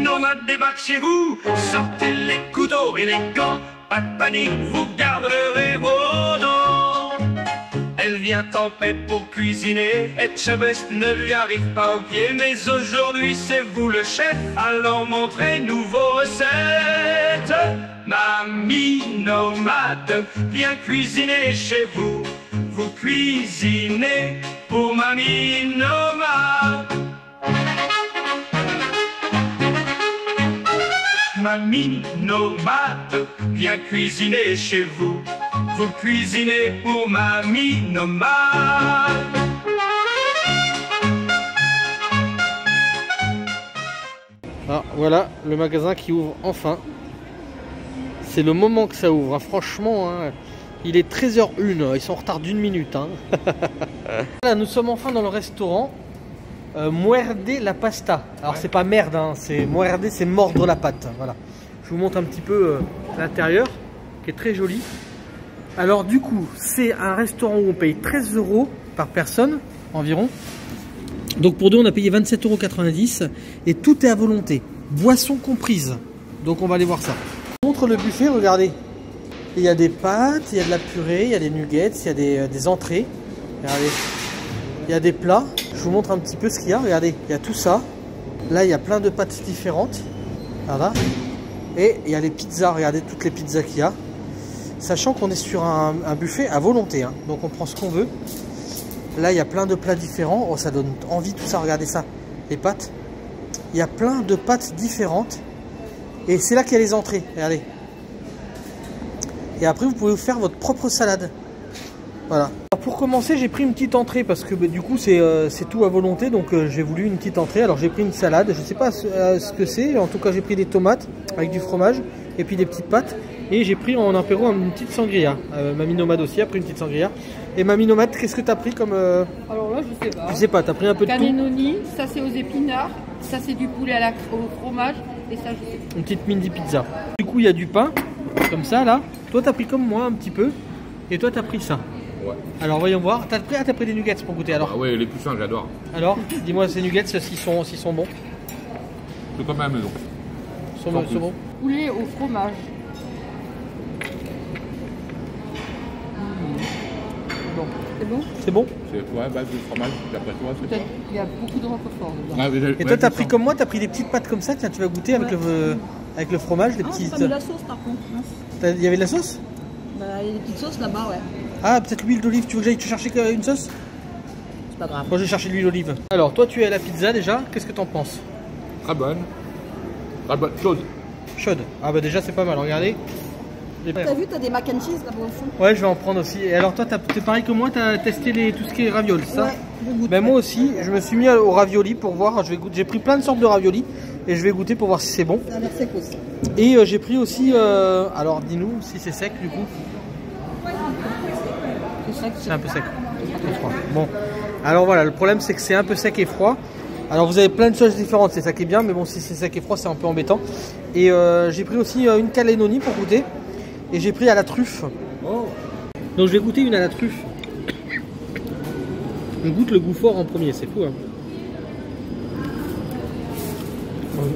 nomades débarquent chez vous. Sortez les couteaux et les gants, pas de panique, vous garderez vos dos. Elle vient en paix pour cuisiner, et Chabest ne lui arrive pas au pied. Mais aujourd'hui c'est vous le chef, alors montrez-nous vos recettes. Mamie nomade, viens cuisiner chez vous. Vous cuisinez pour Mamie nomade. Mamie nomade, viens cuisiner chez vous. Vous cuisinez pour Mamie nomade. Ah, voilà le magasin qui ouvre enfin. C'est le moment que ça ouvre, hein. Franchement, hein, il est 13h01, ils sont en retard d'1 minute. Hein. Là, nous sommes enfin dans le restaurant Muerde la Pasta. Alors c'est pas merde, hein, c'est muerde, c'est mordre la pâte. Voilà. Je vous montre un petit peu l'intérieur, qui est très joli. Alors du coup, c'est un restaurant où on paye 13 € par personne environ. Donc pour deux, on a payé 27,90 € et tout est à volonté, boisson comprise. Donc on va aller voir ça. Je vous montre le buffet, regardez. Il y a des pâtes, il y a de la purée, il y a des nuggets, il y a des entrées. Regardez. Il y a des plats. Je vous montre un petit peu ce qu'il y a. Regardez, il y a tout ça. Là, il y a plein de pâtes différentes. Voilà. Et il y a les pizzas. Regardez toutes les pizzas qu'il y a. Sachant qu'on est sur un buffet à volonté. Hein. Donc on prend ce qu'on veut. Là, il y a plein de plats différents. Oh, ça donne envie tout ça. Regardez ça. Les pâtes. Il y a plein de pâtes différentes. Et c'est là qu'il y a les entrées. Regardez. Et après, vous pouvez vous faire votre propre salade. Voilà. Alors pour commencer, j'ai pris une petite entrée parce que du coup, c'est tout à volonté. Donc, j'ai voulu une petite entrée. Alors, j'ai pris une salade. Je ne sais pas ce que c'est. En tout cas, j'ai pris des tomates avec du fromage et puis des petites pâtes. Et j'ai pris en apéro une petite sangria. Mamie Nomade aussi a pris une petite sangria. Et Mamie Nomade, qu'est-ce que tu as pris comme... Alors là, je sais pas. Je sais pas, tu as pris un peu de tout. Cannelloni, ça c'est aux épinards, ça c'est du poulet au fromage, et ça je sais pas. Une petite mini pizza. Du coup, il y a du pain, comme ça, là. Toi, tu as pris comme moi un petit peu. Et toi, tu as pris ça. Ouais. Alors, voyons voir. T'as pris des nuggets pour goûter, alors. Ah ouais, les plus fins, j'adore. Alors, dis-moi ces nuggets, s'ils sont bons. C'est comme à la maison. Sont bons. Poulet au fromage. Bon. C'est bon? C'est bon? Ouais, base de fromage, d'après toi, c'est ça. Il y a beaucoup de roquefort dedans. Ah, Et toi, tu as pris comme moi, tu as pris des petites pâtes comme ça. Tiens, tu vas goûter avec le fromage, des petites. J'ai pas mis la sauce par contre. Il y avait de la sauce? Bah, il y a des petites sauces là-bas, ouais. Ah, peut-être l'huile d'olive. Tu veux que j'aille te chercher une sauce? C'est pas grave. Moi, j'ai cherché de l'huile d'olive. Alors, toi, tu es à la pizza déjà. Qu'est-ce que t'en penses? Très bonne. Très bonne. Chaude. Chaude. Ah, bah, déjà, c'est pas mal. Regardez. T'as vu, t'as des mac and cheese là-bas au fond? Ouais, je vais en prendre aussi. Et alors, toi, t'es pareil que moi, t'as testé tout ce qui est ravioles, c'est ça? Ouais, je goûte. Ben, moi aussi, je me suis mis au ravioli pour voir. J'ai pris plein de sortes de raviolis et je vais goûter pour voir si c'est bon. Ça a l'air sec aussi. Et j'ai pris aussi. Alors, dis-nous si c'est sec du coup. C'est sec. C'est un peu sec. C'est froid. Bon. Alors voilà, le problème c'est que c'est un peu sec et froid. Alors vous avez plein de choses différentes, c'est ça qui est bien, mais bon, si c'est sec et froid, c'est un peu embêtant. Et j'ai pris aussi une cannelloni pour goûter. Et j'ai pris à la truffe. Oh. Donc je vais goûter une à la truffe. On goûte le goût fort en premier, c'est fou. Hein.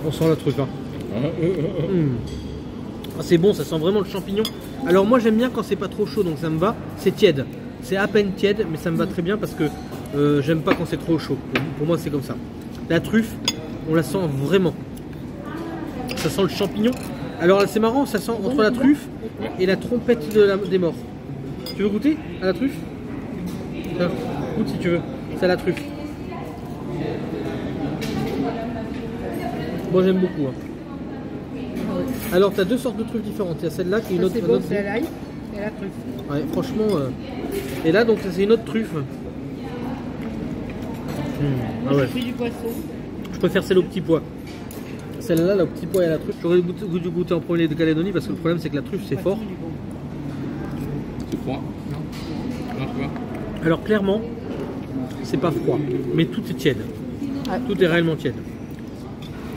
On sent la truffe. Hein. Ah, c'est bon, ça sent vraiment le champignon. Alors moi j'aime bien quand c'est pas trop chaud, donc ça me va. C'est tiède. C'est à peine tiède, mais ça me va très bien parce que j'aime pas quand c'est trop chaud. Pour moi c'est comme ça. La truffe, on la sent vraiment. Ça sent le champignon. Alors c'est marrant, ça sent entre la truffe et la trompette des morts. Tu veux goûter à la truffe? Tiens, goûte si tu veux. C'est à la truffe. Moi j'aime beaucoup. Hein. Alors tu as deux sortes de truffes différentes. Il y a celle-là qui est une autre. C'est bon, c'est à l'ail et la truffe. Ouais, franchement. Et là donc c'est une autre truffe. Ah ouais. J'ai pris du poisson. Je préfère celle au petit pois. Celle-là, au petit pois et à la truffe. J'aurais dû goûter en premier de Calédonie parce que le problème c'est que la truffe c'est fort. C'est froid. Non, alors clairement, c'est pas froid, mais tout est tiède. Ouais. Tout est réellement tiède.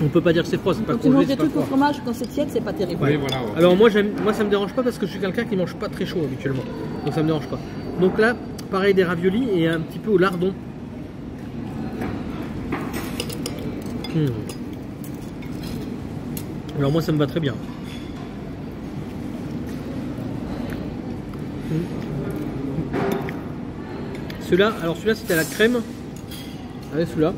On peut pas dire que c'est froid, c'est pas Quand tu manges congelé, des c'est pas trucs au froid. fromage, quand c'est tiède, c'est pas terrible. Oui, voilà. Ouais. Alors moi ça me dérange pas parce que je suis quelqu'un qui mange pas très chaud habituellement. Donc ça me dérange pas. Donc là, pareil des raviolis et un petit peu au lardon. Alors moi ça me va très bien. Celui-là, alors celui-là c'était à la crème. Allez, celui-là.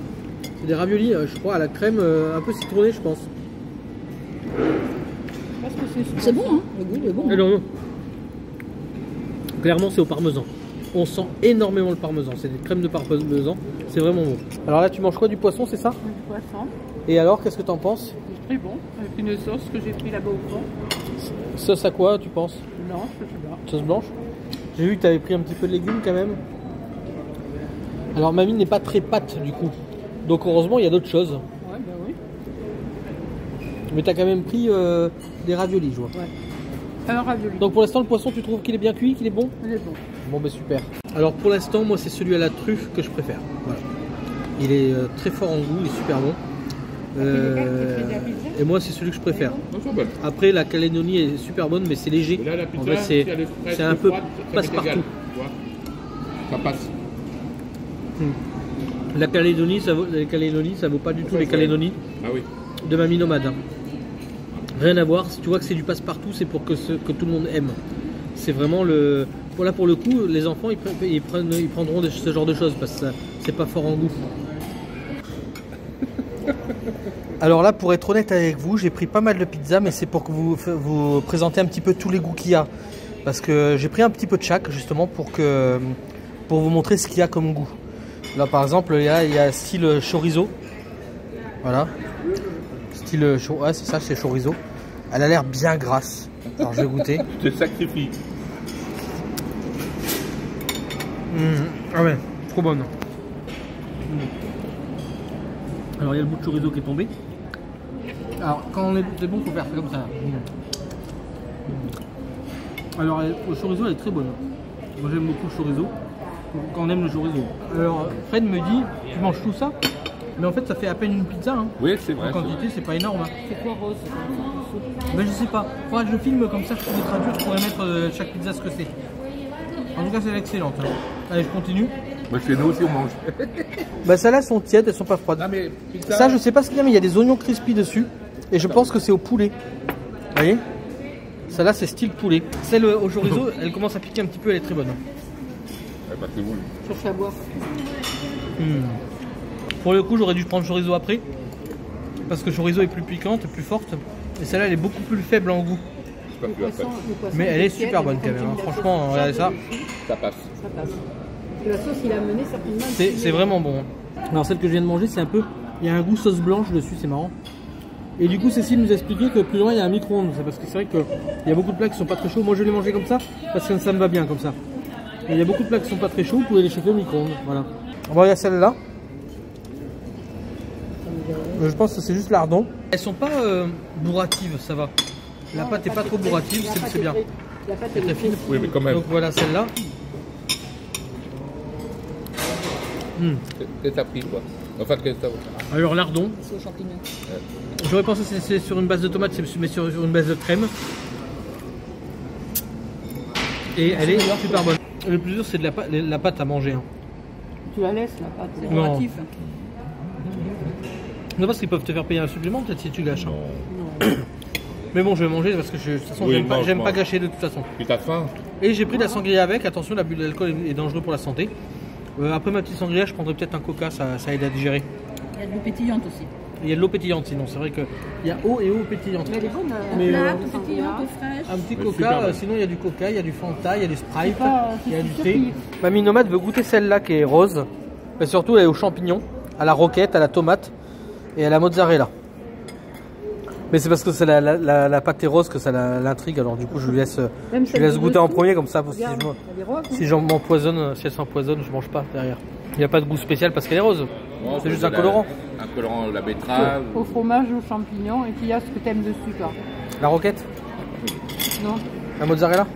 C'est des raviolis, je crois, à la crème un peu citronnée, je pense. C'est bon, hein? Le goût est bon. Et non. Clairement, c'est au parmesan. On sent énormément le parmesan. C'est des crèmes de parmesan. C'est vraiment bon. Alors là, tu manges quoi? Du poisson, c'est ça? Du poisson. Et alors, qu'est-ce que t'en penses? C'est très bon. Avec une sauce que j'ai pris là-bas au fond. Sauce à quoi, tu penses? Non, je sais pas. Sauce blanche. J'ai vu que tu avais pris un petit peu de légumes quand même. Alors mamie n'est pas très pâte du coup. Donc heureusement il y a d'autres choses. Ouais, bah oui. Mais tu as quand même pris des raviolis, je vois. Ouais. Alors ravioli. Donc pour l'instant le poisson tu trouves qu'il est bien cuit, qu'il est bon? Il est bon. Bon ben super. Alors pour l'instant moi c'est celui à la truffe que je préfère. Voilà. Il est très fort en goût, il est super bon. Et moi c'est celui que je préfère. Après la Calédonie est super bonne mais c'est léger. Là, la pizza, En fait c'est un peu froide, ça passe-partout. m'est égal, tu vois. Ça passe. La Calédonie ça vaut pas du tout les Calédonies Ah oui. de Mamie Nomade. Hein. Rien à voir, si tu vois que c'est du passe-partout, c'est pour que tout le monde aime. C'est vraiment le... Voilà, pour le coup, les enfants ils prendront ce genre de choses parce que c'est pas fort en goût. Alors là, pour être honnête avec vous, j'ai pris pas mal de pizza, mais c'est pour que vous présenter un petit peu tous les goûts qu'il y a. Parce que j'ai pris un petit peu de chaque, justement, pour vous montrer ce qu'il y a comme goût. Là, par exemple, il y a style chorizo. Voilà. Style ouais, c'est ça, c'est chorizo. Elle a l'air bien grasse. Alors, je vais goûter. Tu te sacrifies. Ah ouais, trop bonne. Alors, il y a le bout de chorizo qui est tombé. Alors, quand c'est bon, il faut faire comme ça. Alors, le chorizo, elle est très bonne. Moi, j'aime beaucoup le chorizo. Quand on aime le chorizo. Alors, Fred me dit, tu manges tout ça? Mais en fait, ça fait à peine une pizza. Hein. Oui, c'est vrai. En quantité, c'est pas énorme. Hein. C'est quoi rose? Mais je sais pas. Faudra que je filme comme ça, je pourrais traduire, je pourrais mettre chaque pizza ce que c'est. En tout cas, c'est excellente. Hein. Allez, je continue. Bah, chez nous aussi, on mange. Bah, celles-là, elles sont tièdes, elles sont pas froides. Non, mais pizza... Ça, je sais pas ce qu'il y a, mais il y a des oignons crispy dessus. Et je pense que c'est au poulet. Vous voyez? Celle-là, c'est style poulet. Celle au chorizo, elle commence à piquer un petit peu, elle est très bonne. Bah, c'est bon. Cherche à boire. Pour le coup, j'aurais dû prendre chorizo après. Parce que chorizo est plus piquante, plus forte. Et celle-là, elle est beaucoup plus faible en goût. Pas plus après. Mais elle est super bonne quand même. Hein. Franchement, regardez ça. Ça passe. Ça passe. La sauce, il a mené certainement. C'est vraiment bon. Alors celle que je viens de manger, c'est un peu... Il y a un goût sauce blanche dessus, c'est marrant. Et du coup, Cécile nous a expliqué que plus loin, il y a un micro-ondes. C'est parce que c'est vrai qu'il y a beaucoup de plats qui sont pas très chauds. Moi, je l'ai mangé comme ça parce que ça me va bien comme ça. Et il y a beaucoup de plats qui sont pas très chauds, vous pouvez les chauffer au micro-ondes. Voilà. Bon, il y a celle-là. Je pense que c'est juste lardon. Elles sont pas bourratives, ça va. La pâte est pas trop bourrative, c'est bien. La pâte C'est très fine. Oui, mais quand même. Donc voilà celle-là. Qu'est-ce que t'as pris, quoi? Enfin, qu'est-ce que t'as... Alors lardon. C'est aux champignons. J'aurais pensé que c'est sur une base de tomate, mais sur une base de crème. Et elle est super bonne. Le plus dur, c'est de la pâte à manger. Hein. Tu la laisses la pâte. C'est Non. décoratif. Non, parce qu'ils peuvent te faire payer un supplément peut-être si tu gâches. Hein. Mais bon, je vais manger parce que de toute façon, Oui, j'aime mange. pas gâcher de toute façon. Puis t'as faim? Et j'ai pris de la sangria avec. Attention, l'abus d'alcool est dangereux pour la santé. Après ma petite sangria, je prendrai peut-être un coca, ça aide à digérer. Il y a de l'eau pétillante aussi. Il y a de l'eau pétillante sinon, c'est vrai qu'il y a eau et eau pétillante. Mais elle est bonne. Mais, Plate, euh, pétillante, fraîche. Un petit Mais coca, super bon. sinon il y a du coca, il y a du Fanta, il y a du Sprite, pas- il y a c'est du sûr thé. qu'il- Mamie Nomade veut goûter celle-là qui est rose, mais surtout elle est aux champignons, à la roquette, à la tomate et à la mozzarella. Mais c'est parce que c'est la pâte est rose que ça l'intrigue, alors du coup je lui laisse goûter en premier comme ça, si j'en m'empoisonne, si elle s'empoisonne, je mange pas derrière. Il n'y a pas de goût spécial parce qu'elle est rose, Non, c'est juste un colorant. Un colorant, la betterave. Au fromage, aux champignons, et puis il y a ce que t'aimes dessus, toi. La roquette, Non. la mozzarella.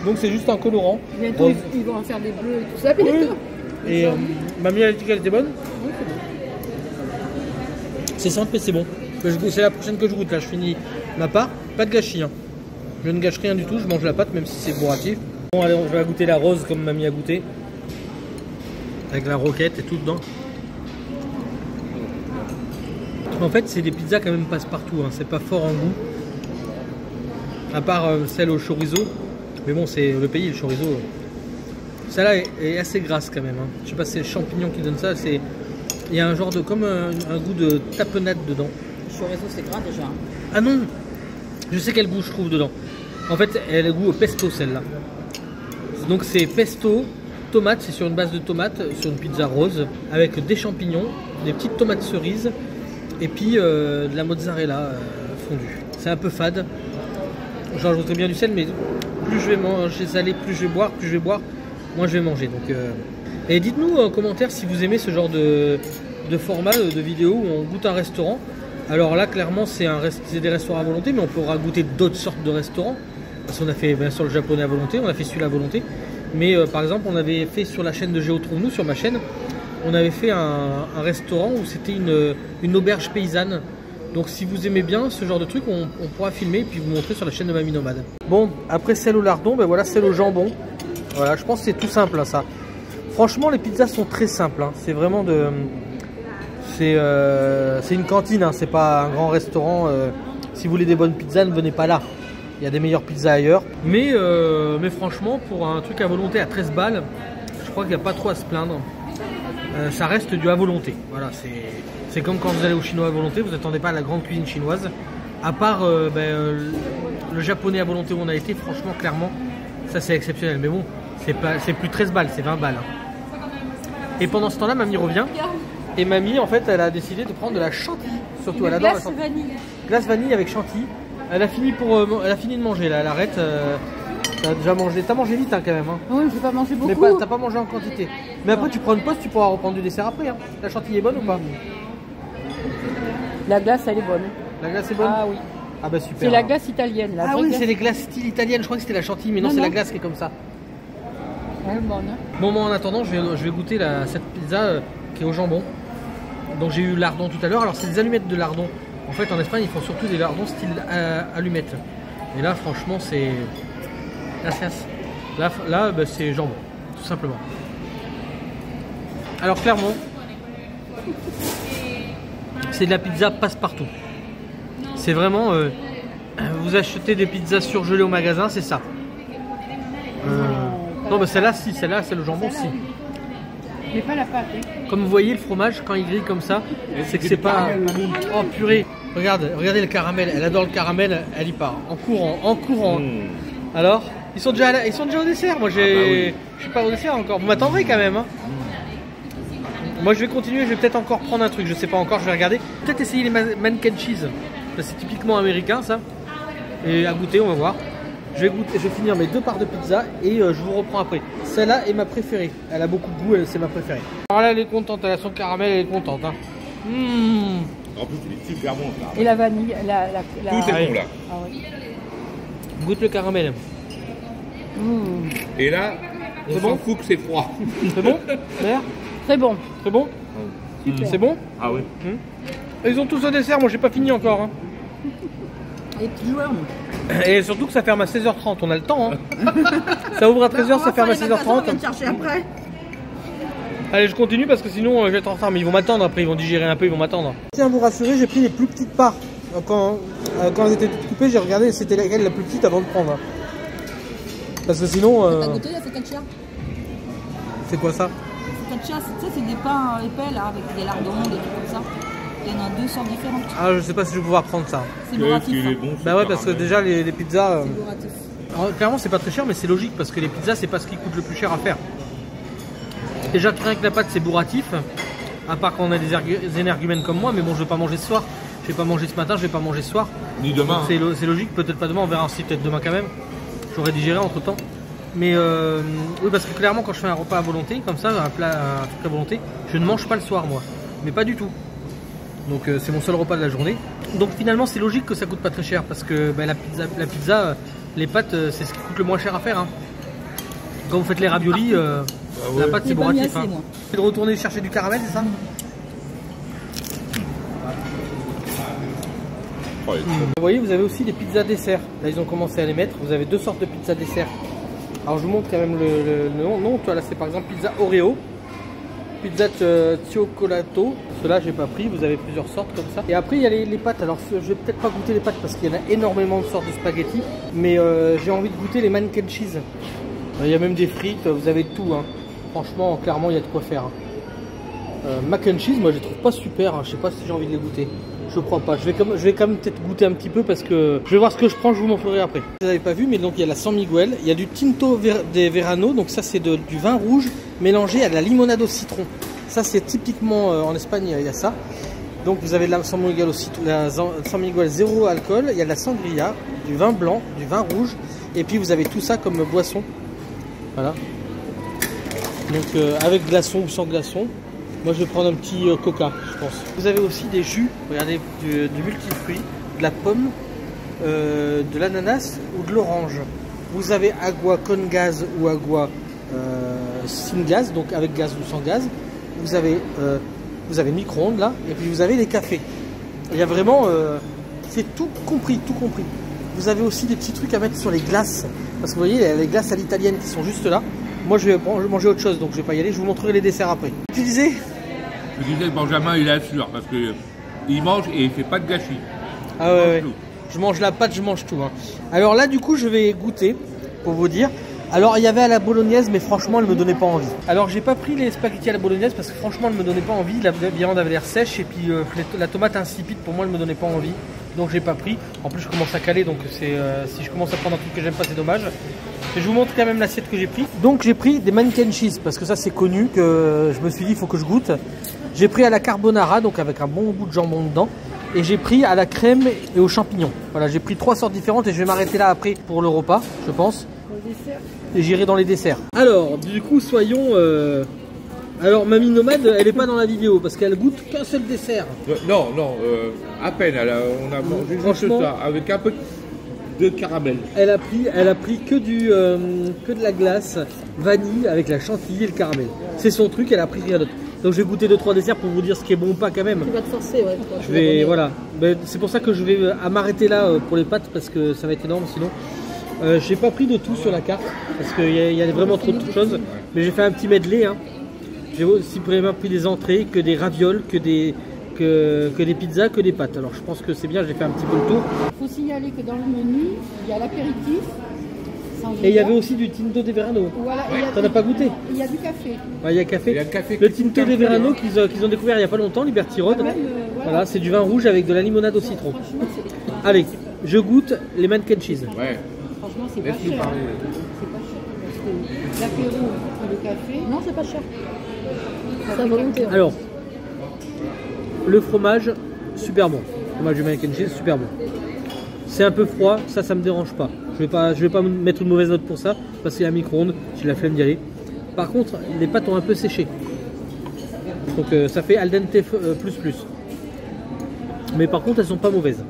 Donc c'est juste un colorant. Bientôt, rose. ils vont en faire des bleus et tout ça. Bientôt. Et mamie elle a dit qu'elle était bonne. C'est simple et c'est bon. C'est la prochaine que je goûte là. Je finis ma part. Pas de gâchis. Hein. Je ne gâche rien du tout. Je mange la pâte même si c'est bourratif. Bon allez, je vais goûter la rose comme mamie a goûté. Avec la roquette et tout dedans. En fait, c'est des pizzas quand même passe-partout, hein. C'est pas fort en goût. À part celle au chorizo. Mais bon, c'est le pays, le chorizo. Celle-là est assez grasse quand même, hein. Je sais pas si c'est le champignon qui donne ça. Il y a un genre de... comme un goût de tapenade dedans. Le chorizo, c'est gras déjà. Ah non! Je sais quel goût je trouve dedans. En fait, elle a le goût au pesto, celle-là. Donc c'est pesto, tomate, c'est sur une base de tomates, sur une pizza rose, avec des champignons, des petites tomates cerises, et puis de la mozzarella fondue. C'est un peu fade. J'en rajouterai bien du sel, mais plus je vais manger salé, plus je vais boire, moins je vais manger. Donc, Et dites-nous en commentaire si vous aimez ce genre de format de vidéo où on goûte un restaurant. Alors là, clairement, c'est des restaurants à volonté, mais on pourra goûter d'autres sortes de restaurants. Parce qu'on a fait bien sûr le japonais à volonté, on a fait celui-là à volonté. Mais par exemple, on avait fait sur la chaîne de Géo Trouve-nous, sur ma chaîne, on avait fait un restaurant où c'était une auberge paysanne. Donc si vous aimez bien ce genre de truc, on pourra filmer et puis vous montrer sur la chaîne de Mamie Nomade. Bon, après celle au lardon, ben voilà celle au jambon. Voilà, je pense que c'est tout simple hein, ça. Franchement, les pizzas sont très simples. Hein. C'est vraiment de... C'est une cantine, hein. C'est pas un grand restaurant. Si vous voulez des bonnes pizzas, ne venez pas là. Il y a des meilleures pizzas ailleurs. Mais franchement, pour un truc à volonté à 13 balles, je crois qu'il n'y a pas trop à se plaindre. Ça reste du à volonté. Voilà, c'est comme quand vous allez au chinois à volonté, vous n'attendez pas à la grande cuisine chinoise. À part le japonais à volonté où on a été, franchement, clairement, ça c'est exceptionnel. Mais bon, c'est plus 13 balles, c'est 20 balles. Hein. Et pendant ce temps-là, mamie revient. Et mamie, en fait, elle a décidé de prendre de la chantilly. Surtout, elle adore la chantilly. Vanille. Glace vanille avec chantilly. Elle a fini de manger, là. Elle arrête. T'as déjà mangé. T'as mangé vite, hein, quand même. Hein. Oui, je vais pas manger beaucoup. Mais t'as pas mangé en quantité. Mais après, tu prends une pause, tu pourras reprendre du dessert après. Hein. La chantilly est bonne ou pas? La glace, elle est bonne. La glace est bonne? Ah oui. Ah bah super. C'est la glace italienne. Ah oui, c'est les glaces style italienne. Je crois que c'était la chantilly, mais non, c'est la glace qui est comme ça. Elle est bonne. Bon, moi en attendant, je vais goûter cette pizza qui est au jambon. Donc j'ai eu lardon tout à l'heure. Alors c'est des allumettes de lardon. En fait, en Espagne, ils font surtout des lardons style allumettes. Et là, franchement, c'est... Là bah, c'est jambon, tout simplement. Alors clairement, c'est de la pizza passe-partout. C'est vraiment... vous achetez des pizzas surgelées au magasin, c'est ça. Non, mais celle-là, si. Celle-là, c'est le jambon, si. Mais pas la pâte. Hein. Comme vous voyez, le fromage, quand il grille comme ça, c'est que c'est pas... Oh purée, regardez le caramel. Elle adore le caramel, elle y part. En courant. Alors, ils sont déjà au dessert. Moi, je suis pas au dessert encore. Vous m'attendrez quand même. Hein. Moi, je vais continuer. Je vais peut-être encore prendre un truc. Je sais pas encore. Je vais regarder. Peut-être essayer les mac and cheese. C'est typiquement américain, ça. Et à goûter, on va voir. Je vais finir mes 2 parts de pizza et je vous reprends après. Celle-là est ma préférée. Elle a beaucoup de goût, c'est ma préférée. Alors là, elle est contente. Elle a son caramel, elle est contente. Hein. En plus, il est super bon. Et la vanille, Tout est bon là. Ah, oui. Goûte le caramel. Et là, on s'en fout que c'est froid. C'est bon d'ailleurs? Très bon. C'est bon? C'est bon? Ah oui. Ils ont tous au dessert, moi j'ai pas fini encore. Hein. Les petits joueurs. Et surtout que ça ferme à 16h30, on a le temps. Hein. Ça ouvre à 13h, ça ferme à 16h30. On va chercher après. Allez, je continue parce que sinon je vais être en retard. Mais ils vont m'attendre après, ils vont digérer un peu, ils vont m'attendre. Tiens, à vous rassurer, j'ai pris les plus petites parts. Quand elles étaient toutes coupées, j'ai regardé c'était laquelle la plus petite avant de prendre. Parce que sinon. T'as goûté la focaccia? C'est quoi ça? Focaccia, c'est des pains épais là, avec des lardons, des trucs comme ça. Il y en a 2 sortes différentes. Ah, je sais pas si je vais pouvoir prendre ça. C'est bourratif. Il est bon, Bah ouais, parce que déjà les pizzas. C'est bourratif. Alors, clairement, c'est pas très cher, mais c'est logique parce que les pizzas, c'est pas ce qui coûte le plus cher à faire. Déjà, rien que la pâte, c'est bourratif. À part quand on a des énergumènes comme moi, mais bon, je vais pas manger ce soir. Je vais pas manger ce matin, je vais pas manger ce soir. Ni demain. C'est logique, peut-être pas demain, on verra si peut-être demain quand même. J'aurais digéré entre temps. Mais oui, parce que clairement, quand je fais un repas à volonté, comme ça, un truc à volonté, je ne mange pas le soir, moi. Mais pas du tout. Donc c'est mon seul repas de la journée. Donc finalement, c'est logique que ça coûte pas très cher parce que bah, la pizza, les pâtes, c'est ce qui coûte le moins cher à faire. Hein. Quand vous faites les raviolis, la pâte c'est bourratif. Hein. C'est de retourner chercher du caramel, c'est ça? Ouais. Vous voyez, vous avez aussi des pizzas dessert. Là, ils ont commencé à les mettre. Vous avez 2 sortes de pizzas dessert. Alors, je vous montre quand même le nom. Toi, là, c'est par exemple pizza Oreo. pizza cioccolato. Ceux-là, j'ai pas pris. Vous avez plusieurs sortes comme ça. Et après, il y a les pâtes. Alors, je vais peut-être pas goûter les pâtes parce qu'il y en a énormément de sortes de spaghettis. Mais j'ai envie de goûter les mac and cheese. Il y a même des frites. Vous avez tout. Hein. Franchement, clairement, il y a de quoi faire. Mac and cheese, moi, je les trouve pas super. Hein. Je sais pas si j'ai envie de les goûter. Je crois pas. Je vais quand même peut-être goûter un petit peu parce que je vais voir ce que je prends. Je vous montrerai après. Vous n'avez pas vu, mais donc il y a la San Miguel. Il y a du Tinto de Verano. Donc ça, c'est du vin rouge mélangé à de la limonade au citron. Ça, c'est typiquement en Espagne, il y a ça. Donc vous avez de la San Miguel au citron, la San Miguel zéro alcool. Il y a de la sangria, du vin blanc, du vin rouge. Et puis vous avez tout ça comme boisson. Voilà. Donc avec glaçon ou sans glaçon. Moi je vais prendre un petit coca, je pense. Vous avez aussi des jus, regardez, du multifruit, de la pomme, de l'ananas ou de l'orange. Vous avez agua con gaz ou agua sin gaz, donc avec gaz ou sans gaz. Vous avez micro-ondes là, et puis vous avez les cafés. Il y a vraiment, c'est tout compris, tout compris. Vous avez aussi des petits trucs à mettre sur les glaces, parce que vous voyez, il y a les glaces à l'italienne qui sont juste là. Moi je vais manger autre chose, donc je vais pas y aller, je vous montrerai les desserts après. Tu disais? Je disais que Benjamin il assure parce que il mange et il fait pas de gâchis. Ah ouais, je mange la pâte, je mange tout. Hein. Alors là du coup je vais goûter, pour vous dire. Alors il y avait à la bolognaise, mais franchement elle me donnait pas envie. Alors j'ai pas pris les spaghettis à la bolognaise parce que franchement elle me donnait pas envie. La viande avait l'air sèche et puis la tomate insipide pour moi elle me donnait pas envie. Donc j'ai pas pris. En plus je commence à caler, donc si je commence à prendre un truc que j'aime pas, c'est dommage. Et je vous montre quand même l'assiette que j'ai pris. Donc j'ai pris des mac and cheese parce que ça c'est connu, que je me suis dit il faut que je goûte. J'ai pris à la carbonara, donc avec un bon bout de jambon dedans. Et j'ai pris à la crème et aux champignons. Voilà, j'ai pris 3 sortes différentes et je vais m'arrêter là après pour le repas, je pense. Et j'irai dans les desserts. Alors, du coup, soyons... Alors, Mamie Nomade, elle est pas dans la vidéo parce qu'elle goûte qu'un seul dessert. Non, à peine. On a mangé juste ça, avec un peu de caramel. Elle a pris que de la glace vanille avec la chantilly et le caramel. C'est son truc, elle a pris rien d'autre. Donc je vais goûter 2-3 desserts pour vous dire ce qui est bon ou pas quand même. Tu vas te forcer, ouais. Je vais, voilà. C'est pour ça que je vais m'arrêter là pour les pâtes parce que ça va être énorme sinon. J'ai pas pris de tout sur la carte parce qu'il y a vraiment trop de choses. Mais j'ai fait un petit medley. Hein. J'ai aussi vraiment pris des entrées, que des ravioles, que des pizzas, que des pâtes. Alors je pense que c'est bien, j'ai fait un petit peu le tour. Il faut signaler que dans le menu, il y a l'apéritif. Et il y avait aussi du Tinto de Verano. Voilà, t'en as pas goûté? Il y a du café. Ouais, il y a café. Il y a le café. Le Tinto de Verano qu'ils ont découvert il n'y a pas longtemps, Liberty Road. Voilà, c'est du vin rouge avec de la limonade au citron. Allez, je goûte les mac and cheese. Ouais. Franchement, c'est pas cher. C'est pas cher. Parce que l'apéro et le café. Non, c'est pas cher. C'est à volonté. Hein. Alors, le fromage, super bon. Le fromage du mac and cheese, super bon. C'est un peu froid, ça me dérange pas. Je vais pas mettre une mauvaise note pour ça, parce qu'il y a un micro-ondes, j'ai la flemme d'y aller. Par contre, les pâtes ont un peu séché. Donc ça fait al dente plus. Mais par contre, elles sont pas mauvaises.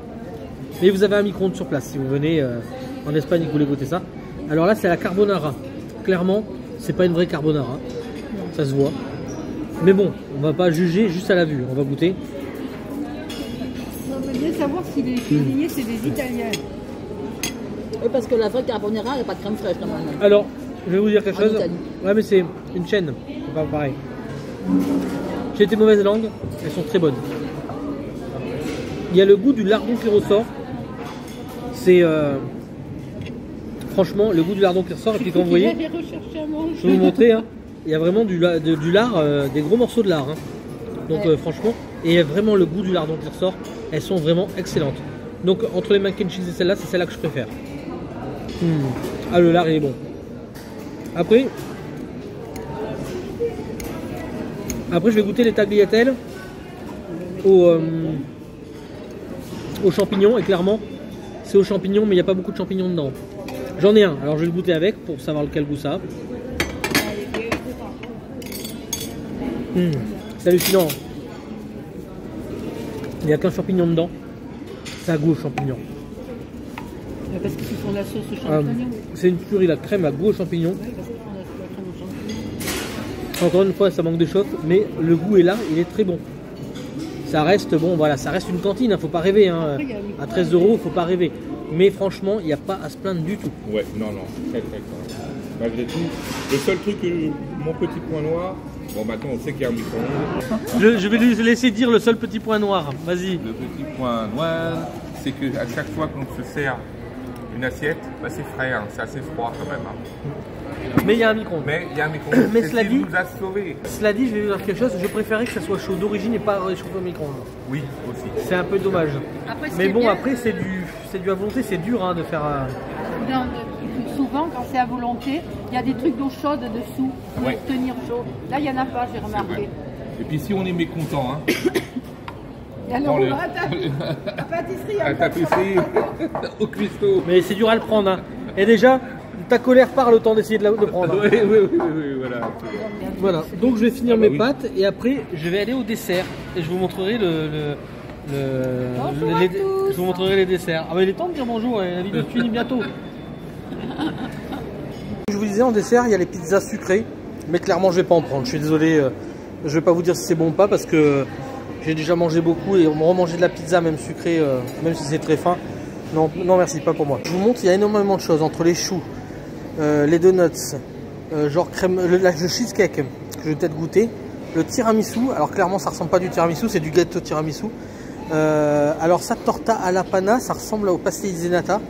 Mais vous avez un micro-ondes sur place si vous venez en Espagne et que vous voulez goûter ça. Alors là, c'est la carbonara. Clairement, c'est pas une vraie carbonara. Ça se voit. Mais bon, on va pas juger juste à la vue. On va goûter. On veut bien savoir si les cuisiniers, c'est des Italiens. Oui, parce que la vraie carbonara, il n'y a pas de crème fraîche normalement. Alors, je vais vous dire quelque chose. Italie. Ouais, mais c'est une chaîne. C'est pas pareil. J'ai été mauvaise langue. Elles sont très bonnes. Il y a le goût du lardon qui ressort. C'est... franchement, le goût du lardon qui ressort. Et puis quand vous voyez... Je vais vous montrer. Hein, il y a vraiment du lard, des gros morceaux de lard. Hein. Donc franchement... Et il y a vraiment le goût du lardon qui ressort. Elles sont vraiment excellentes. Donc entre les mac and cheese et celle-là, c'est celle-là que je préfère. Ah, le lard il est bon. Après je vais goûter les tagliatelles aux champignons. Et clairement, c'est aux champignons, mais il n'y a pas beaucoup de champignons dedans. J'en ai un, alors je vais le goûter avec pour savoir lequel goût ça a. C'est hallucinant. Il n'y a qu'un champignon dedans. Ça a goût aux champignons. Parce qu'ils font la sauce aux champignons. C'est une purée, la crème à goût aux champignons. Encore une fois, ça manque de chauffe, mais le goût est là, il est très bon. Ça reste bon, voilà, ça reste une cantine, faut pas rêver. Hein. À 13 €, faut pas rêver. Mais franchement, il n'y a pas à se plaindre du tout. Ouais, non, très. Malgré tout, le seul truc, mon petit point noir, Bon, maintenant, on sait qu'il y a un micro-ondes. Je vais lui laisser dire le seul petit point noir. Vas-y. Le petit point noir, c'est qu'à chaque fois qu'on se sert une assiette, bah, c'est frais, hein, c'est assez froid quand même. Hein. Mais il y a un micro-ondes. Mais il y a un micro-ondes. Mais C'est cela ce qui dit- nous a sauvés. Cela dit, je vais vous dire quelque chose. Je préférais que ça soit chaud d'origine et pas réchauffé au micro-ondes. Oui, aussi. C'est un peu dommage. Après, ce qui Mais est bon, bien, après, c'est du à volonté. C'est dur hein, de faire. souvent, quand c'est à volonté, il y a des trucs d'eau chaude dessous pour Ouais. tenir chaud. Là, il n'y en a pas, j'ai C'est remarqué. vrai. Et puis si on est mécontent, hein, Il y a Dans le le- la pâtisserie, à taper au cuistot. Mais c'est dur à le prendre. Hein. Et déjà, ta colère part le temps d'essayer de le prendre. Oui, oui, oui, oui, voilà. Voilà, donc je vais finir Ah bah mes oui. pâtes et après je vais aller au dessert et je vous montrerai Bonjour à tous. je vous montrerai les desserts. Ah bah il est temps de dire bonjour, la vidéo se finit bientôt. Je vous disais en dessert il y a les pizzas sucrées, mais clairement je vais pas en prendre. Je suis désolé, je vais pas vous dire si c'est bon ou pas parce que j'ai déjà mangé beaucoup et remanger de la pizza même sucrée, même si c'est très fin. Non, non merci, pas pour moi. Je vous montre, il y a énormément de choses entre les choux, les donuts, genre crème, le cheesecake que je vais peut-être goûter, le tiramisu. Alors clairement ça ressemble pas du tiramisu, c'est du gâteau tiramisu. Alors ça, torta à la panna, ça ressemble au pastéis nata.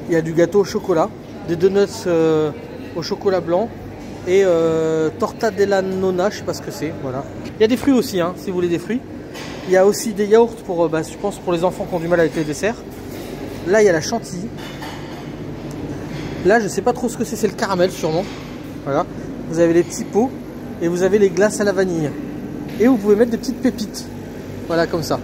Il y a du gâteau au chocolat, des donuts au chocolat blanc et torta della nonna, je sais pas ce que c'est. Voilà. Il y a des fruits aussi, hein, si vous voulez des fruits. Il y a aussi des yaourts pour, je pense, pour les enfants qui ont du mal avec les desserts. Là, il y a la chantilly. Là, je sais pas trop ce que c'est le caramel sûrement. Voilà. Vous avez les petits pots et vous avez les glaces à la vanille. Et vous pouvez mettre des petites pépites. Voilà, comme ça.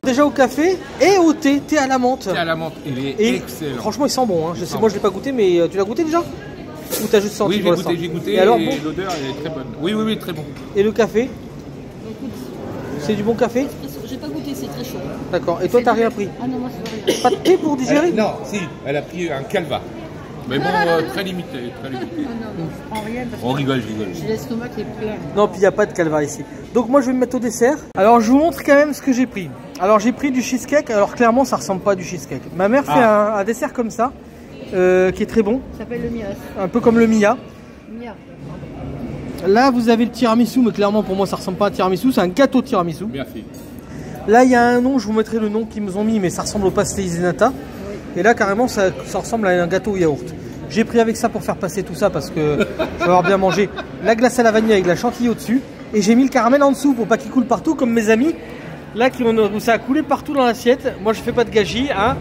Déjà au café et au thé, thé à la menthe. C'est à la menthe, il est Et excellent. franchement, il sent bon. Hein. Je sais, moi, je l'ai pas goûté, mais tu l'as goûté déjà? Ou t'as juste senti Oui, pour l'instant? j'ai goûté Et alors, et bon. l'odeur elle est très bonne. Oui, oui, oui, très bon. Et le café? C'est du bon café? J'ai pas goûté, c'est très chaud. D'accord. Et toi, t'as rien pris? Ah non, moi c'est rien. Pas de thé pour digérer? Non, si, elle a pris un calva. Mais bon, très limité, très limité. Je prends rien parce On rigole, je rigole. que j'ai l'estomac qui est plein. Non, puis il n'y a pas de calva ici. Donc moi je vais me mettre au dessert. Alors je vous montre quand même ce que j'ai pris. Alors j'ai pris du cheesecake. Alors clairement ça ressemble pas à du cheesecake. Ma mère fait un dessert comme ça, qui est très bon. Ça s'appelle le mias. Un peu comme le Mia. Mia. Là vous avez le tiramisu, mais clairement pour moi ça ressemble pas à un tiramisu. C'est un gâteau tiramisu. Merci. Là il y a un nom, je vous mettrai le nom qu'ils nous ont mis, mais ça ressemble au pastéis nata. Et là carrément ça ressemble à un gâteau au yaourt. J'ai pris avec ça pour faire passer tout ça parce que je vais avoir bien mangé. La glace à la vanille avec la chantilly au-dessus. Et j'ai mis le caramel en dessous pour pas qu'il coule partout comme mes amis. Là, où ça a coulé partout dans l'assiette. Moi, je fais pas de gâchis. Hein.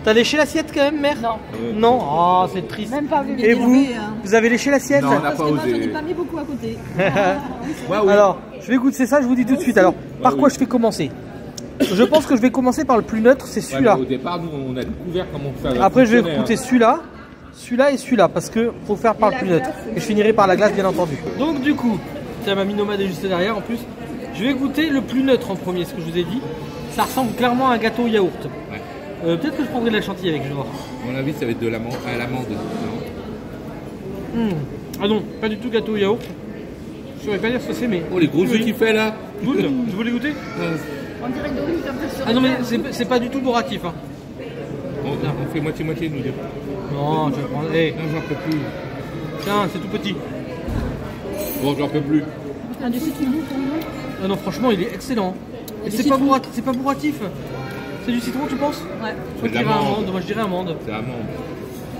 T'as léché l'assiette quand même, mère? Non. Non. Oh, c'est triste. Même pas vu. Et vous, hein. vous avez léché l'assiette? Non, on n'a Parce pas que moi, j'en ai osé. pas mis beaucoup à côté. Ouais, oui. Alors, je vais goûter ça, je vous dis tout de suite. Alors, par quoi je vais commencer? Je pense que je vais commencer par le plus neutre, c'est Ouais, celui-là. mais au départ, nous, on a découvert comment ça Après, je vais fonctionnait, goûter celui-là, celui-là et celui-là, parce que faut faire par le la plus neutre. glace, Et je finirai par la glace, bien entendu. Donc, du coup, tiens, ma nomade est juste derrière en plus. Je vais goûter le plus neutre en premier, ce que je vous ai dit. Ça ressemble clairement à un gâteau au yaourt. Ouais. Peut-être que je prendrai de la chantilly avec, je vais voir. À mon avis, ça va être de l'amande. À l'amande. non Ah non, pas du tout gâteau au yaourt. Je saurais pas dire ce que c'est, mais. Oh, les gros Tu yeux veux- qu'il fait là. Goûte, tu voulais goûter? On dirait de l'huile un peu sur Ah non, mais c'est pas du tout bourratif. Hein. On fait moitié-moitié, nous deux. Non, je vais prendre. Eh, Non, j'en peux plus. tiens, c'est tout petit. Bon, j'en peux plus. Ah, du citron pour moi. Ah non, franchement, il est excellent. Et du c'est pas, citron. c'est pas bourratif. C'est du citron, tu penses? Ouais. Toi, de tu dirais l'amande. amande. Moi, je dirais amande. C'est amande.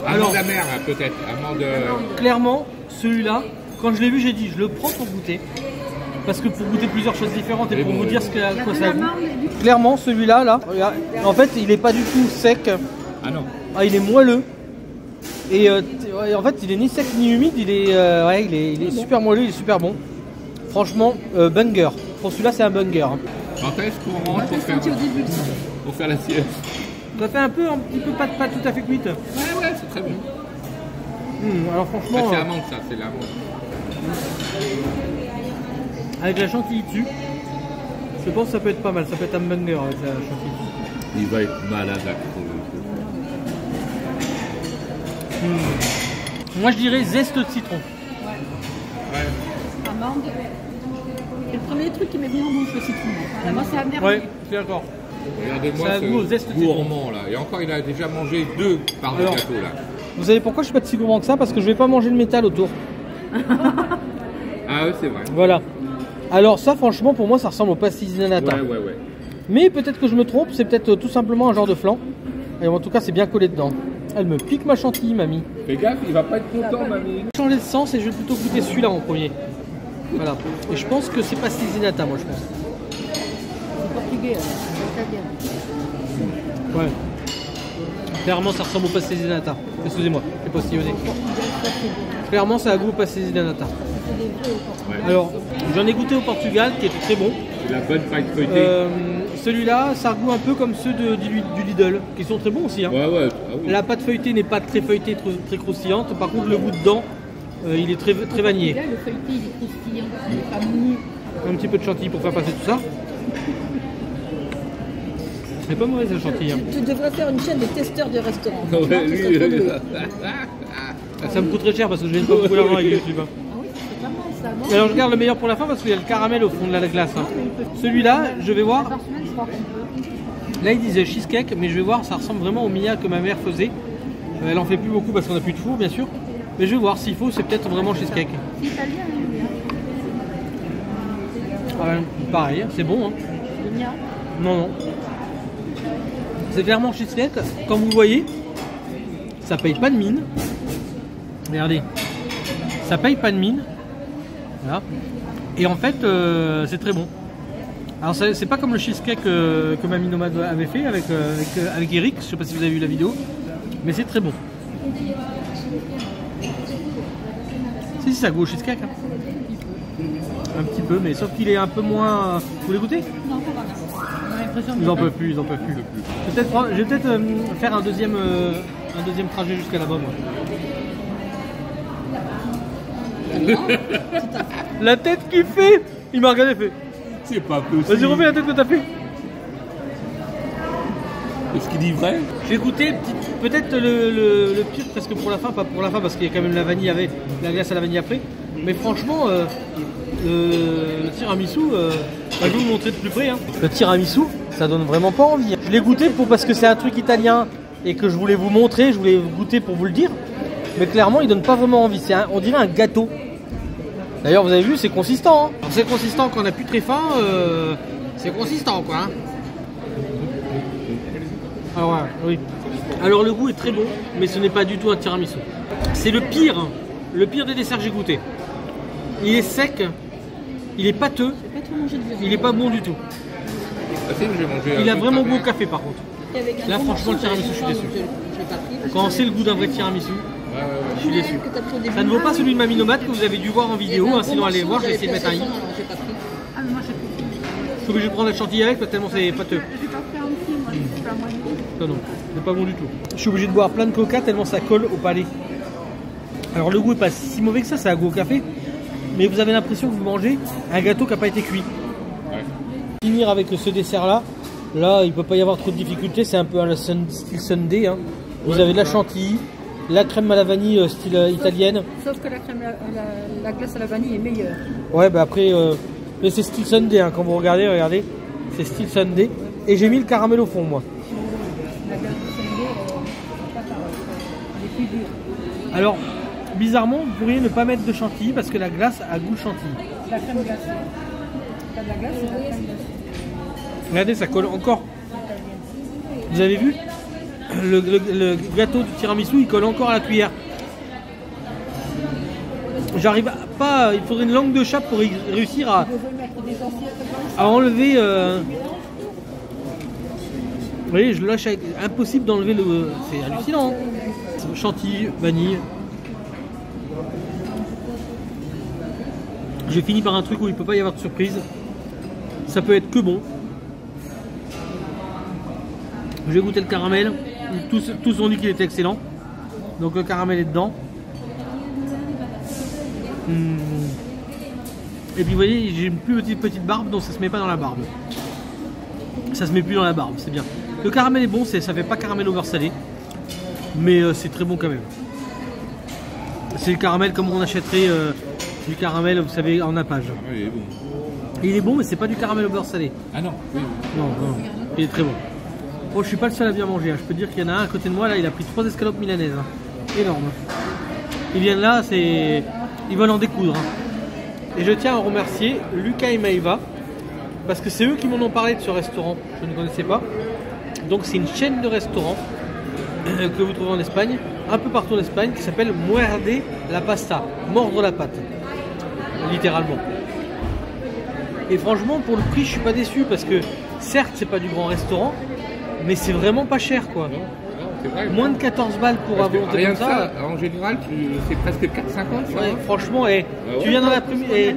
Alors- Amande amère, hein, peut-être. Amande. Clairement, celui-là, quand je l'ai vu, j'ai dit, je le prends pour goûter. Parce que pour goûter plusieurs choses différentes et Mais pour bon, vous dire ce que, à Il y a quoi de ça goûte. l'amande et du Clairement, celui-là, là, regarde, en fait, il est pas du tout sec. Ah non. Ah, il est moelleux. Et ouais, en fait, il est ni sec ni humide. Il est, ouais, il est super moelleux, il est super bon. Franchement, banger. Pour celui-là, c'est un banger. Hein. Quand est-ce qu'on On rentre va pour faire, senti au début. pour faire la sieste? Ça fait un petit peu pas tout à fait cuite. Ouais, ouais, c'est très bon. Alors Ouais, franchement, c'est amande, ça, c'est l'amande. avec la chantilly dessus, je pense que ça peut être pas mal. Ça peut être un banger avec la chantilly. Il va être malade à crever. Moi, je dirais zeste de citron. Ouais. Amande. C'est le premier truc qui m'est venu en bouche, le citron. Moi, c'est amer. Ouais, je suis d'accord. Regardez-moi Ça a goût au ce zeste de gourmand là. Et encore, il a déjà mangé 2 par de Alors. gâteau là. Vous savez pourquoi je suis pas de si gourmand que ça? Parce que je vais pas manger le métal autour. Ah Ah ouais, c'est vrai. Voilà. Alors ça, franchement, pour moi, ça ressemble au pastis di nata. Ouais. Mais peut-être que je me trompe, c'est peut-être tout simplement un genre de flan. Et en tout cas, c'est bien collé dedans. Elle me pique ma chantilly, mamie. Fais gaffe, il va pas être content, mamie. Changer de sens et je vais plutôt goûter celui-là en premier. Voilà. Et je pense que c'est pastis di nata, moi, je pense. C'est portugais, c'est italien. Ouais. Clairement, ça ressemble au pastis di nata. Excusez-moi, j'ai postillonné. Clairement, ça a goût au pastis di nata. Alors, j'en ai goûté au Portugal, qui était très bon. C'est la bonne paille feuilletée. Celui-là, ça a goût un peu comme ceux du Lidl, qui sont très bons aussi. Hein. Ouais. Ah oui. La pâte feuilletée n'est pas très feuilletée, très croustillante. Par contre, le goût dedans, il est très vanillé. Là, le feuilleté, il est croustillant, il est pas mou. Un petit peu de chantilly pour faire passer tout ça. C'est pas mauvais, le chantilly. Hein. Tu devrais faire une chaîne de testeurs de restaurants. Ouais, lui, Ça me coûte très cher parce que je gagne pas beaucoup d'argent avec YouTube. Hein. Ah oui, c'est pas mal ça, non? Alors, je garde le meilleur pour la fin parce qu'il y a le caramel au fond de la glace. Hein. Celui-là, je vais voir. Par semaine, c'est pas un peu. Là, ils disent cheesecake, mais je vais voir, ça ressemble vraiment au mia que ma mère faisait. Elle en fait plus beaucoup parce qu'on n'a plus de four, bien sûr. Mais je vais voir, s'il faut, c'est peut-être vraiment cheesecake. C'est italien, hein, Pareil, c'est bon. Hein. le mien. Non. C'est clairement cheesecake. Comme vous voyez, ça paye pas de mine. Regardez, ça paye pas de mine. Voilà. Et en fait, c'est très bon. Alors c'est pas comme le cheesecake que Mamie Nomade avait fait avec Eric, je sais pas si vous avez vu la vidéo, mais c'est très bon. Si ça goûte au cheesecake. Hein. Un petit peu, mais sauf qu'il est un peu moins... Vous voulez goûter? Non, pas vraiment. On a l'impression Ils en peuvent plus. Je vais peut-être faire un deuxième trajet jusqu'à là-bas, moi. La tête qu'il fait, il m'a regardé, fait. C'est pas possible. Vas-y, refais la tête que t'as fait. Est-ce qu'il dit vrai? J'ai goûté peut-être le pire presque pour la fin, pas pour la fin parce qu'il y a quand même la vanille avec la glace à la vanille après. Mais franchement, le tiramisu, je vais vous montrer de plus près. Hein. Le tiramisu, ça donne vraiment pas envie. Je l'ai goûté parce que c'est un truc italien et que je voulais vous montrer, je voulais goûter pour vous le dire. Mais clairement, il donne pas vraiment envie. On dirait un gâteau. D'ailleurs, vous avez vu, c'est consistant. Hein. C'est consistant quand on n'a plus très faim. C'est consistant, quoi. Hein. Alors, ouais, oui. Alors, le goût est très bon, mais ce n'est pas du tout un tiramisu. C'est le pire des desserts que j'ai goûté. Il est sec, il est pâteux, il est pas bon du tout. Il a vraiment goût au café, par contre. Là, franchement, le tiramisu, je suis déçu. Quand c'est le goût d'un vrai tiramisu, je suis déçu. Ça ne vaut pas celui de Mamie Nomade que vous avez dû voir en vidéo, hein, sinon allez voir, je vais essayer de mettre un i. Ah, mais moi, j'ai pris. Je suis obligé de prendre la chantilly avec parce que tellement c'est pâteux. J'ai pas fait un petit, moi, c'est pas moi. Non, c'est pas bon du tout. Je suis obligé de boire plein de coca tellement ça colle au palais. Alors le goût est pas si mauvais que ça a goût au café, mais vous avez l'impression que vous mangez un gâteau qui n'a pas été cuit. Ouais. Finir avec ce dessert là, il peut pas y avoir trop de difficultés, c'est un peu un style sundae. Hein. Vous avez de la chantilly, la crème à la vanille style italienne. Sauf que la crème, la glace à la vanille est meilleure. Ouais, bah après, mais c'est style sundae, hein. Quand vous regardez, c'est style sundae. Et j'ai mis le caramel au fond, moi. La glace de sundae, pas pareil. Elle est plus dure. Alors, bizarrement, vous pourriez ne pas mettre de chantilly parce que la glace a goût de chantilly. La crème glacée. Pas de la glace, c'est de la crème glacée. Regardez, ça colle encore. Vous avez vu? Le gâteau du tiramisu, il colle encore à la cuillère. J'arrive pas, il faudrait une langue de chat pour réussir à enlever. Vous voyez, je lâche avec... Impossible d'enlever le. C'est hallucinant. Hein. Chantilly, vanille. J'ai fini par un truc où il ne peut pas y avoir de surprise. Ça peut être que bon. J'ai goûté le caramel. Tous ont dit qu'il était excellent. Donc le caramel est dedans. Et puis vous voyez, j'ai une plus petite barbe, donc ça se met pas dans la barbe. Ça se met plus dans la barbe, c'est bien. Le caramel est bon, ça fait pas caramel over salé. Mais c'est très bon quand même. C'est le caramel comme on achèterait du caramel, vous savez, en nappage. Ah, il est bon. Il est bon, mais c'est pas du caramel au beurre salé. Ah non, oui. Non, il est très bon. Oh, je suis pas le seul à bien manger. Hein. Je peux dire qu'il y en a un à côté de moi, là, il a pris 3 escalopes milanaises. Hein. Énorme. Ils viennent là, ils veulent en découdre. Hein. Et je tiens à remercier Lucas et Maïva parce que c'est eux qui m'en ont parlé de ce restaurant. Je ne connaissais pas. Donc c'est une chaîne de restaurants que vous trouvez en Espagne, un peu partout en Espagne, qui s'appelle Muerde la Pasta, mordre la pâte, littéralement. Et franchement, pour le prix, je suis pas déçu parce que certes, c'est pas du grand restaurant, mais c'est vraiment pas cher quoi. Non, c'est vrai. Moins de 14 balles pour Parce que avoir rien comme que ça. en général, c'est presque 4,50 ça. Ouais, franchement, ouais. tu viens dans l'après-midi,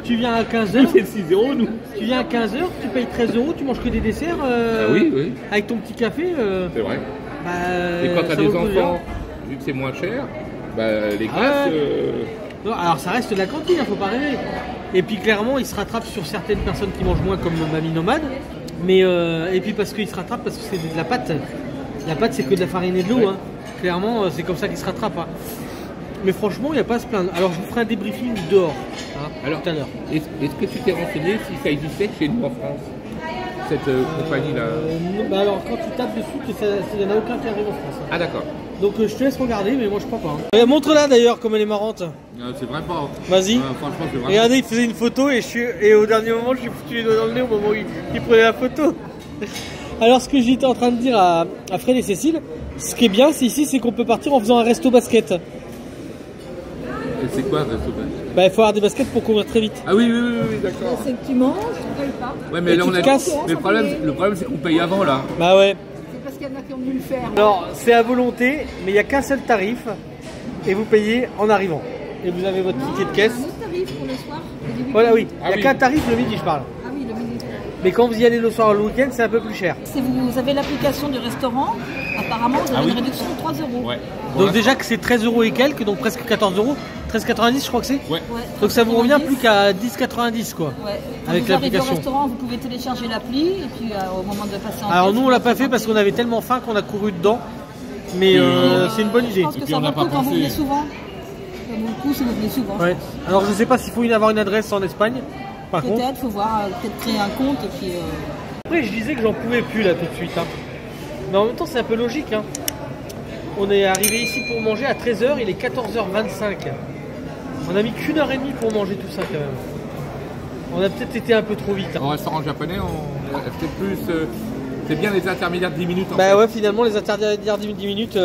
tu viens à 15h. Nous, c'est 6 €, nous. Tu viens à 15h, tu payes 13 €, tu manges que des desserts. Oui. Avec ton petit café. C'est vrai. Bah, Et quand tu as ça des vaut le coup de enfants, vu que c'est moins cher, bah, les glaces. Non, alors ça reste de la cantine, faut pas rêver. Et puis clairement, il se rattrape sur certaines personnes qui mangent moins, comme Mamie Nomade. Mais et puis parce qu'il se rattrape parce que c'est de la pâte. La pâte, c'est que de la farine et de l'eau. Ouais. Hein. Clairement, c'est comme ça qu'il se rattrape. Hein. Mais franchement, il n'y a pas à se plaindre. Alors, je vous ferai un débriefing dehors. Hein, Alors, tout à l'heure. est-ce que tu t'es renseigné si ça existait chez nous en France, cette compagnie-là? Bah alors, quand tu tapes dessus, il n'y en a aucun qui arrive en France. Hein. Ah, d'accord. Donc, je te laisse regarder, mais moi, je crois pas. Hein. Montre-la d'ailleurs, comme elle est marrante. C'est vrai pas. Vas-y. Franchement, c'est vrai. Regardez, il faisait une photo et au dernier moment, je lui ai foutu les doigts dans le nez au moment où il prenait la photo. Alors, ce que j'étais en train de dire à Fred et Cécile, ce qui est bien, c'est ici, c'est qu'on peut partir en faisant un resto basket. Et c'est quoi, resto basket? Bah, il faut avoir des baskets pour courir très vite. Ah oui, d'accord. C'est que tu manges, tu payes pas. Ouais, mais Et là, tu on te a. casses. Mais le problème, c'est qu'on paye avant, là. Bah ouais. C'est parce qu'il y en a qui ont dû le faire. Alors, c'est à volonté, mais il n'y a qu'un seul tarif et vous payez en arrivant. Et vous avez votre ticket de Il y a caisse. un autre tarif pour le soir. et du Voilà, week-end. oui. Il n'y a qu'un tarif le midi, je parle. Ah oui, le midi. Mais quand vous y allez le soir ou le week-end, c'est un peu plus cher. Si vous avez l'application du restaurant, apparemment vous avez une réduction de 3 €. Ouais. Donc déjà que c'est 13 € et quelques, donc presque 14 €. 13,90 je crois que c'est. Ouais. Ouais, Donc ça vous revient 90. plus qu'à 10,90 quoi. Ouais. Quand Avec vous arrivez l'application. au restaurant, vous pouvez télécharger l'appli et puis au moment de passer en Alors caisse, nous on vous l'a pas passez fait en parce caisse. qu'on avait tellement faim qu'on a couru dedans. Mais c'est une bonne idée. Je pense que puis ça on vaut n'a le pas coup quand vous pensé. venez souvent. Ça vaut le coup si vous venez souvent. Ouais. Alors je sais pas s'il faut avoir une adresse en Espagne. Par contre. Peut-être, faut voir, peut-être créer un compte et puis. Après je disais que j'en pouvais plus là tout de suite. Hein. Mais en même temps c'est un peu logique. Hein. On est arrivé ici pour manger à 13 h, il est 14h25. On a mis qu'1 h 30 pour manger tout ça quand même. On a peut-être été un peu trop vite. Hein. En restaurant japonais, c'est plus. C'est bien les intermédiaires de 10 minutes. En Bah fait. ouais, finalement les intermédiaires 10 minutes.